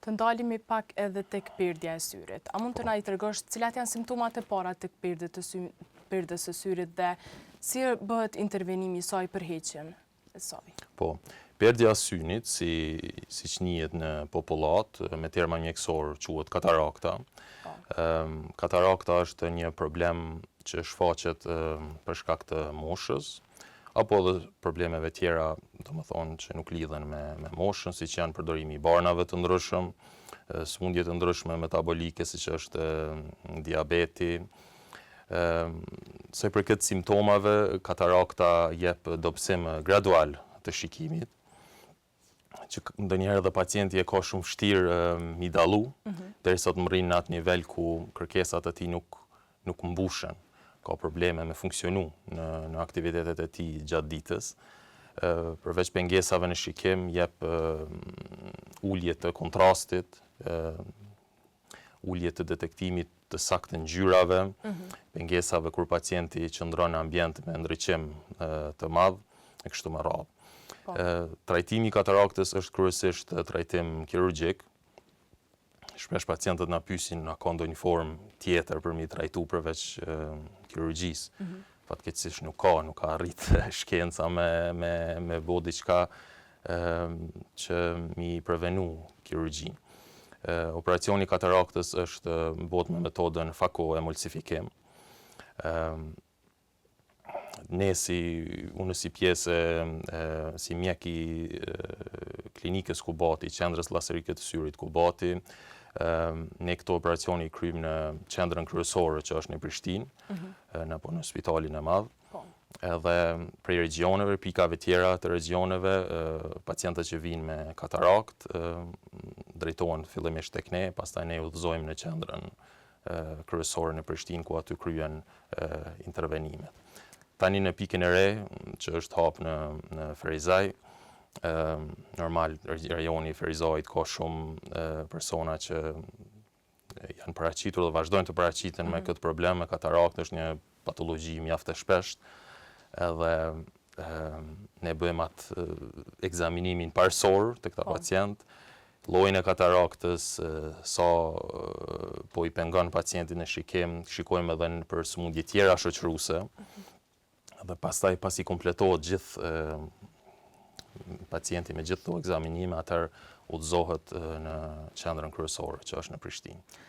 Të ndalemi pak edhe tek pirdhja e syrit. A mund të na i tregosh cilat janë simptomat e para tek pirdhës së syrit dhe si bëhet intervenimi i saj për heqjen e saj? Po, pirdhja e synit, siç njihet në popullat, me terma mjekësor quhet katarakta. Katarakta është një problem që shfaqet për shkak të moshës, apo edhe problemeve tjera, domethënë që nuk lidhen me moshën, siç janë përdorimi i barnave të ndryshëm, sëmundje të ndryshme metabolike, siç është diabeti. Sa i përket simptomave, katarakta jep dobësim gradual të shikimit, që ndonjëherë edhe pacienti e ka shumë vështirë mi dallu, derisa të mrrin në atë nivel ku kërkesat e tij nuk mbushen. Ka probleme me funksionu në aktivitetet e tij gjatë ditës. Përveç pengesave në shikim, jep ulje të kontrastit, ulje të detektimit të saktë ngjyrave, pengesave kur pacienti qëndron në ambient me ndriçim të madh e kështu me radhë. Trajtimi i kataraktës është kryesisht trajtim kirurgjik. Shpesh pacientët na pyesin a ka ndonjë formë tjetër për mi trajtu përveç kirurgjisë. Fatkeqësisht nuk ka arrit shkenca me bo diçka që mi prevenu kirurgjinë. Operacioni i kataraktës është bëhet me metodën fako-emulsifikim. Unë si pjesë si mjek i klinikës Kubati, qendrës llaserike të syrit Kubati, ne këto operacioni i kryjmë në qendrën kryesore që është në Prishtinë, në spitalin e madh. Edhe prej regioneve, pikave tjera të regioneve, pacientët që vinë me katarakt drejtohen fillimisht tek ne, pastaj ne udhëzojmë në qendrën kryesore në Prishtinë ku aty kryhen intervenimet. Tani në pikën e re, që është hap në Ferizaj, normal rajoni i Ferizajit ka shumë persona që janë paraqitur dhe vazhdojnë të paraqiten me këtë problem. Katarakt është një patologji mjaft e shpeshtë, edhe ne bëjmë atë ekzaminimin parësor të këta pacient, llojin e kataraktës, sa po i pengon pacientin në shikim, shikojmë edhe për sëmundje tjera shoqëruese. Dhe pastaj pasi kompletohet gjithë pacienti me gjithë këto ekzaminime, atëherë udhëzohet në qendrën kryesore që është në Prishtinë.